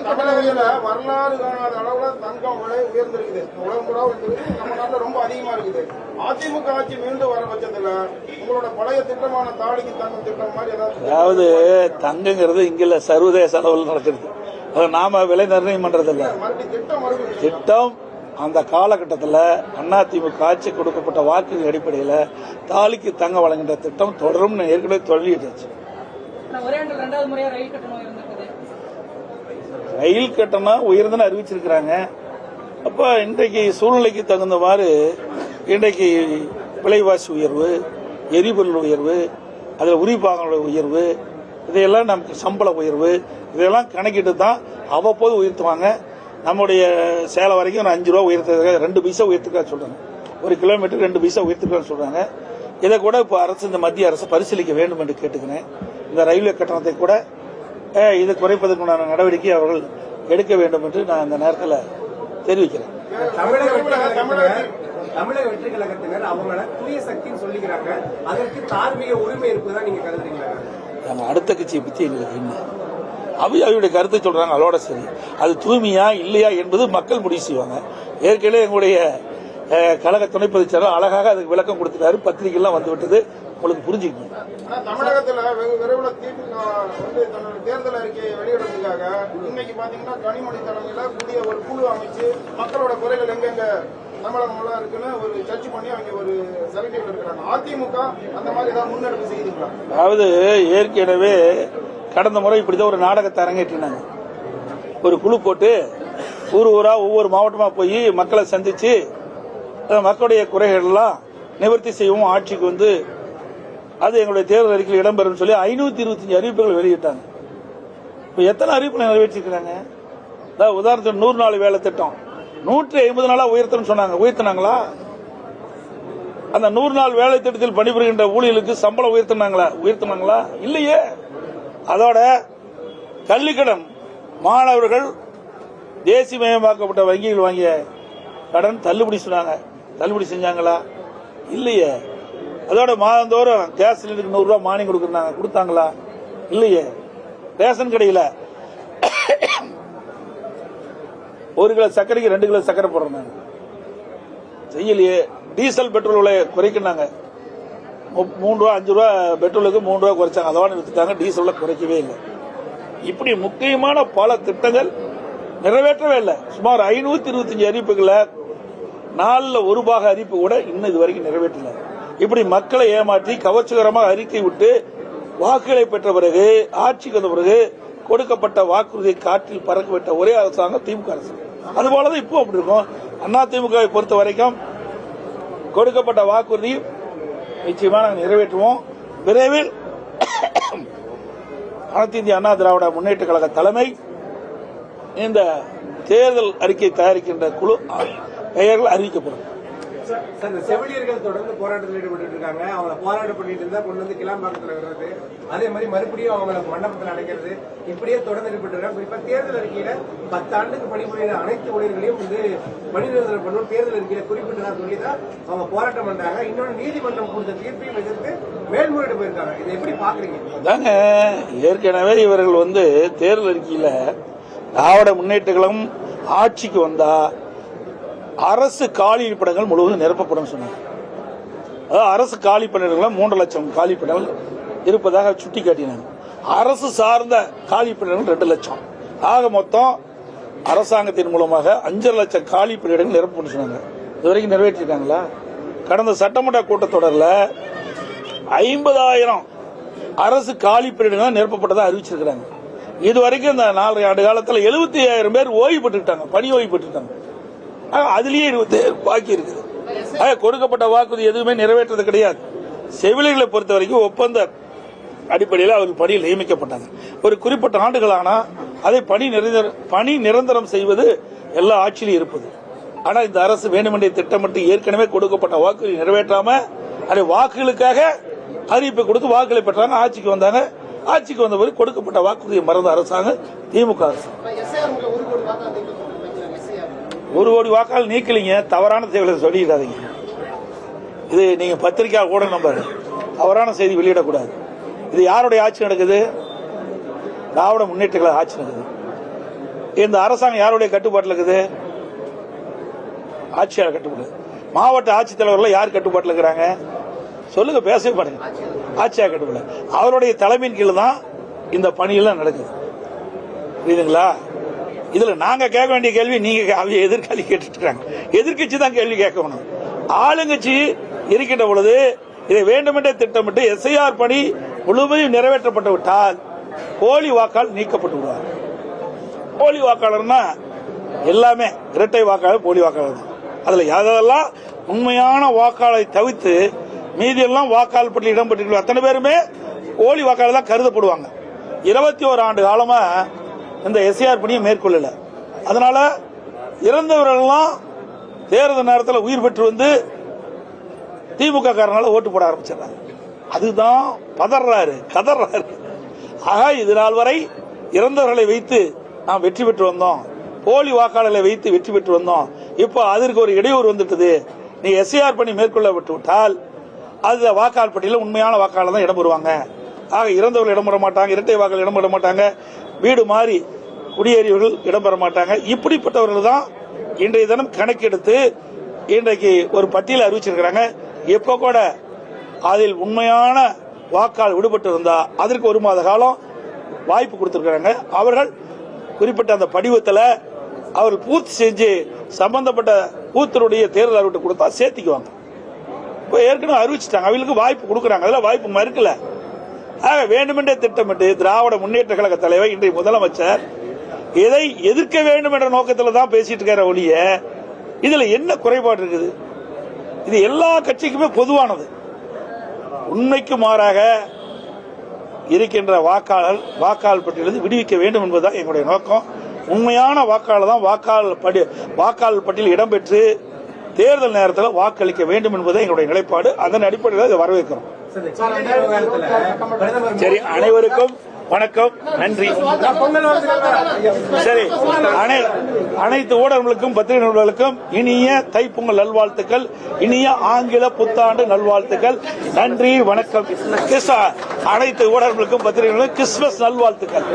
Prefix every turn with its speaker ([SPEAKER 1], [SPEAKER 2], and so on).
[SPEAKER 1] தமிழகத்துல வரலாறு காணாத அளவுல தங்கம் விலை உயர்ந்திருக்குது. உலகம் கூட நம்ம நாட்டுல ரொம்ப அதிகமா இருக்குது. அதிமுக ஆட்சி மீண்டும் வர பட்சத்துல உங்களோட பழைய திட்டமான தாலிக்கு தங்கம் திட்டம் மாதிரி
[SPEAKER 2] அதாவது தங்கங்கிறது இங்க சர்வதேச அளவில் நடக்கிறது. அதை நாம விலை நிர்ணயம் பண்றதில்ல. திட்டம் அந்த காலகட்டத்தில் அதிமுக ஆட்சி கொடுக்கப்பட்ட வாக்கு அடிப்படையில் தாலிக்கு தங்கம் வழங்குகின்ற திட்டம் தொடரும் ஏற்கனவே தொடங்கிடுச்சு. ரயில் கட்டணம் உயர்ந்துன்னு அறிவிச்சிருக்கிறாங்க. அப்ப இன்றைக்கு சூழ்நிலைக்கு தகுந்த மாதிரி இன்றைக்கு விலைவாசி உயர்வு, எரிபொருள் உயர்வு, அதில் உரிபாகங்களோட உயர்வு, இதையெல்லாம் நமக்கு சம்பள உயர்வு, இதெல்லாம் கணக்கிட்டு தான் அவ்வப்போது உயர்த்துவாங்க. நம்முடைய சேலம் வரைக்கும் ஒரு 5 ரூபா உயர்த்துறதுக்காக 2 பைசா உயர்த்துக்கா சொல்றாங்க. ஒரு கிலோமீட்டர் 2 பைசா உயர்த்துக்கான்னு சொல்றாங்க. இதை கூட இப்போ அரசு, இந்த மத்திய அரசு பரிசீலிக்க வேண்டும் என்று கேட்டுக்கிறேன். இந்த ரயில்வே கட்டணத்தை கூட இது குறைப்பதற்குண்டான நடவடிக்கை அவர்கள் எடுக்க வேண்டும் என்று நான் இந்த நேரத்தில் தெரிவிக்கிறேன்.
[SPEAKER 3] தமிழக வெற்றி கழகத்தினர் அவங்கள புதிய சக்தின்னு சொல்லிக்கிறாங்க. அதற்கு தார்மீக உரிமை இருப்பதா நீங்க கருதுறீங்களா?
[SPEAKER 2] அடுத்த கட்சியை பத்தி எங்களுக்கு என்ன அவருடைய கருத்தை சொல்றாங்க, அதோட சரி. அது தூய்மையா இல்லையா என்பது மக்கள் முடிவு செய்வாங்க. ஏற்கனவே எங்களுடைய கழக துணை பொதுச் செயலாளர் அழகாக அதுக்கு விளக்கம் கொடுத்துட்டாரு. பத்திரிகைலாம் வந்து விட்டது, உங்களுக்கு புரிஞ்சுக்கணும்.
[SPEAKER 1] தமிழகத்தில் வெகு விரைவில் தன்னோட தேர்தல் அறிக்கையை வெளியிடுறதுக்காக இன்னைக்கு பாத்தீங்கன்னா கனிமொழி தலைமையில புதிய ஒரு குழு அமைச்சு மக்களோட குறைகள் எங்கெங்க தமிழகம் இருக்குன்னு ஒரு சர்ச் பண்ணி அவங்க ஒரு சர்டிபிகேட் இருக்கிறாங்க. அதிமுக அந்த மாதிரி ஏதாவது முன்னெடுப்பு செய்துங்களா?
[SPEAKER 2] அதாவது ஏற்கனவே கடந்த முறை இப்படிதான் ஒரு நாடகத்தை அரங்கேற்றினாங்க. ஒரு குழு போட்டு ஊர் ஊரா ஒவ்வொரு மாவட்டமா போய் மக்களை சந்திச்சு மக்களுடைய குறைகள் எல்லாம் நிவர்த்தி செய்யவும் ஆட்சிக்கு வந்து அது எங்களுடைய தேர்தல் அறிக்கையில் இடம்பெறும் சொல்லி 525 அறிவிப்புகள் வெளியிட்டாங்க. இப்ப எத்தனை அறிவிப்புகள் நிறைவேற்றிருக்கிறாங்க? உதாரணத்துக்கு 100 நாள் வேலை திட்டம் 150 நாளா உயர்த்தணும் சொன்னாங்க. உயர்த்தினாங்களா? அந்த 100 நாள் வேலை திட்டத்தில் பணிபுரிகின்ற ஊழியர்களுக்கு சம்பளம் உயர்த்தினாங்களா? இல்லையே. அதோட கல்விக்கடன் மாணவர்கள் தேசியமயமாக்கப்பட்ட வங்கிகள் வாங்கிய கடன் தள்ளுபடி சொன்னாங்க. தள்ளுபடி செஞ்சாங்களா? இல்லையே. அதோட மாதந்தோறும் கேஸ் சிலிண்டருக்கு 100 ரூபாய் மானியம் கொடுத்தாங்களா? இல்லையே. ரேஷன் கடையில் 1 கிலோ சர்க்கரைக்கு 2 கிலோ சர்க்கரை போடுறாங்க, செய்யலையே. டீசல் பெட்ரோல் விலை குறைக்கினாங்க. 3 ரூபா 5 ரூபா பெட்ரோலுக்கு 3 ரூபா குறைச்சாங்க, அதோட நிறுத்திட்டாங்க. டீசல் குறைக்கவே இல்லை. இப்படி முக்கியமான பல திட்டங்கள் நிறைவேற்றவே இல்லை. சுமார் 525 அறிவிப்புகளை 4ல் 1 பாக அறிவிப்பு கூட இன்னும் இது வரைக்கும் நிறைவேற்றல. இப்படி மக்களை ஏமாற்றி கவர்ச்சிகரமாக அறிக்கை விட்டு வாக்குகளை பெற்ற பிறகு, ஆட்சிக்கு வந்த பிறகு கொடுக்கப்பட்ட வாக்குறுதியை காற்றில் பறக்க விட்ட ஒரே அரசாங்கம் திமுக அரசு. அதுபோலதான் இப்போ அப்படி இருக்கும். அதிமுகவை பொறுத்த வரைக்கும் கொடுக்கப்பட்ட வாக்குறுதி நிச்சயமா நாங்கள் நிறைவேற்றுவோம். விரைவில் அனைத்து இந்திய அண்ணா திராவிட முன்னேற்ற கழக தலைமை இந்த தேர்தல் அறிக்கை தயாரிக்கின்ற குழு பெயர்கள் அறிவிக்கப்படும்.
[SPEAKER 3] செவிலியர்கள் தொடர்ந்து போராட்டத்தில் ஈடுபட்டு இருக்காங்க. அவங்க போராட்டம் பண்ணிட்டு இருந்தா கொண்டு வந்து கிளாம்பாக்கத்தில் வர்றது, அதே மாதிரி மறுபடியும் அவங்களுக்கு மண்டபத்தில் அடைக்கிறது, இப்படியே தொடர்ந்து ஈடுபட்டு இருக்காங்க. குறிப்பா தேர்தல் அறிக்கையில 10 ஆண்டுக்கு பணிபுரிகிற அனைத்து ஊழியர்களையும் வந்து பணி நிரந்தரம் பண்ணும் தேர்தல் அறிக்கையில குறிப்பிட்டு சொல்லிதான் அவங்க போராட்டம் பண்றாங்க. இன்னொன்று நீதிமன்றம் கொடுத்த தீர்ப்பையும் எதிர்த்து மேல்முறையீடு போயிருக்காங்க. இதை எப்படி பாக்குறீங்க?
[SPEAKER 2] அதாங்க, ஏற்கனவே இவர்கள் வந்து தேர்தல் அறிக்கையில திராவிட முன்னேற்ற கழகம் ஆட்சிக்கு வந்தா அரசு காலி இருப்பிடங்கள் முழுவதும் நிரப்பப்படும் சொன்னாங்க. அதாவது அரசு காலி பணியிடங்கள் 3 லட்சம் காலி பணியிடங்கள் இருப்பதாக சுட்டிக்காட்டினாங்க. அரசு சார்ந்த காலி பணியிடங்கள் 2 லட்சம். ஆக மொத்தம் அரசாங்கத்தின் மூலமாக 5 லட்சம் காலி பணியிடங்கள் நிரப்பப்படும் சொன்னாங்க. இதுவரைக்கும் நிறைவேற்றிருக்காங்களா? கடந்த சட்டமன்ற கூட்டத்தொடரில் 50,000 அரசு காலி பணியிடங்கள் நிரப்பப்பட்டதாக அறிவிச்சிருக்கிறாங்க. இதுவரைக்கும் இந்த 4 ஆண்டு காலத்தில் 75,000 பேர் ஓய்வு பெற்றுட்டாங்க, பணி ஓய்வு பெற்றுட்டாங்க. அதுலயே 27 பாக்கி இருக்குது. கொடுக்கப்பட்ட வாக்குறுதி எதுவுமே நிறைவேற்றது கிடையாது. செவிலியர்களை பொறுத்த வரைக்கும் ஒப்பந்த அடிப்படையில் அவர்கள் பணியில் நியமிக்கப்பட்டாங்க. ஒரு குறிப்பிட்ட ஆண்டுகளானா அதை பணி நிரந்தரம் செய்வது எல்லா ஆட்சியிலும் இருப்பது. ஆனா இந்த அரசு வேண்டுமென்றே திட்டமிட்டு ஏற்கனவே கொடுக்கப்பட்ட வாக்குறுதி நிறைவேற்றாம அதை வாக்குகளுக்காக அறிவிப்பை கொடுத்து வாக்குகளை பெற்றாங்க. ஆட்சிக்கு வந்தாங்க. ஆட்சிக்கு வந்தபோது கொடுக்கப்பட்ட வாக்குறுதியை மறந்த அரசாங்கம் திமுக அரசு. 1 கோடி வாக்காளர் நீக்கலிங்க. தவறான செய்திகளை சொல்லிடாதீங்க. இது நீங்க பத்திரிகை கூட நம்பர் தவறான செய்தி வெளியிடக்கூடாது. இது யாருடைய ஆட்சி நடக்குது? திராவிட முன்னேற்ற கழக ஆட்சி நடக்குது. இந்த அரசாங்கம் யாருடைய கட்டுப்பாட்டில் இருக்குது? ஆட்சியாளர் கட்டுப்பாடு. மாவட்ட ஆட்சித்தலைவர்கள் யார் கட்டுப்பாட்டில் இருக்கிறாங்க? சொல்லுங்க, பேசவே பாருங்க. ஆட்சியாளர் கட்டுப்பாடு. அவருடைய தலைமையின் கீழ் தான் இந்த பணியெல்லாம் நடக்குது. புரியுதுங்களா? இதுல நாங்க கேட்க வேண்டிய கேள்வி நீங்க எதிர்காலி கேட்டுட்டு இருக்காங்க. எதிர்கட்சி தான் கேள்வி கேட்கணும். ஆளுங்கட்சி இருக்கின்ற பொழுது இதை வேண்டுமென்றே திட்டமிட்டு எஸ்ஐஆர் பணி முழுமையும் நிறைவேற்றப்பட்டு விட்டால் போலி வாக்காளர் நீக்கப்பட்டு விடுவார். போலி வாக்காளர்னா எல்லாமே இரட்டை வாக்காளர், போலி வாக்காளர் தான். அதுல யாரெல்லாம் உண்மையான வாக்காளரை தவிர்த்து மீதியெல்லாம் வாக்காளர் பட்டியலில் இடம்பெற்றிருக்கிற அத்தனை பேருமே போலி வாக்காளர் தான் கருதப்படுவாங்க. 21 ஆண்டு காலமா இந்த எஸ்ஐஆர் பணியை மேற்கொள்ளல. அதனால இறந்தவர்கள்லாம் தேர்தல் நேரத்தில் உயிர் பெற்று வந்து திமுக காரனால ஓட்டு போட ஆரம்பிச்சிடறாங்க. அதுதான் பதறாரு, கதறாரு. ஆக இது நாள் வரை இறந்தவர்களை வைத்து நாம் வெற்றி பெற்று வந்தோம், போலி வாக்காளர்களை வைத்து வெற்றி பெற்று வந்தோம். இப்போ அதற்கு ஒரு இடையூறு வந்துட்டது. நீ எஸ்ஐஆர் பணி மேற்கொள்ளப்பட்டு விட்டால் அது வாக்காளர் பட்டியலில் உண்மையான வாக்காளர் தான் இடம் பெறுவாங்க. ஆக இறந்தவர்கள் இடம்பெற மாட்டாங்க, இரட்டை வாக்காளர் இடம்பெற மாட்டாங்க, வீடு மாறி குடியேறியவர்கள் இடம்பெற மாட்டாங்க. இப்படிப்பட்டவர்கள் தான் இன்றைய தினம் கணக்கெடுத்து இன்றைக்கு ஒரு பட்டியலை அறிவிச்சிருக்கிறாங்க. எப்ப கூட அதில் உண்மையான வாக்காளர் விடுபட்டு இருந்தா அதற்கு 1 மாத காலம் வாய்ப்பு கொடுத்திருக்கிறாங்க. அவர்கள் குறிப்பிட்ட அந்த படிவத்தில் அவர்கள் பூர்த்தி செஞ்சு சம்பந்தப்பட்ட பூத்தினுடைய தேர்தல் அறிவிட்டு கொடுத்தா சேர்த்திக்குவாங்க. இப்போ ஏற்கனவே அறிவிச்சிட்டாங்க, அவங்களுக்கு வாய்ப்பு கொடுக்குறாங்க. அதெல்லாம் வாய்ப்பு மறுக்கல. ஆக வேண்டுமென்றே திட்டமிட்டு திராவிட முன்னேற்ற கழக தலைவர் இன்றைய முதலமைச்சர் இதை எதிர்க்க வேண்டும் என்ற நோக்கத்தில் தான் பேசிட்டு இருக்கிற ஒழிய இதுல என்ன குறைபாடு இருக்குது? இது எல்லா கட்சிக்குமே பொதுவானது. உண்மைக்கு மாறாக இருக்கின்ற வாக்காளர் பட்டியலிருந்து விடுவிக்க வேண்டும் என்பதுதான் எங்களுடைய நோக்கம். உண்மையான வாக்காளர் தான் வாக்காளர் பட்டியலில் இடம்பெற்று தேர்தல் நேரத்தில் வாக்களிக்க வேண்டும் என்பது எங்களுடைய நிலைப்பாடு. அதன் அடிப்படையில் இதை வரவேற்கிறோம். சரி, அனைவருக்கும் வணக்கம், நன்றி. சரி, அனைத்து ஊடகங்களுக்கும் பத்திரிகை நிறுவனங்களுக்கும் இனிய தைப்பொங்கல் நல்வாழ்த்துக்கள், இனிய ஆங்கில புத்தாண்டு நல்வாழ்த்துக்கள். நன்றி, வணக்கம். அனைத்து ஊடகங்களுக்கும் பத்திரிகைகளுக்கும் கிறிஸ்துமஸ் நல்வாழ்த்துக்கள்.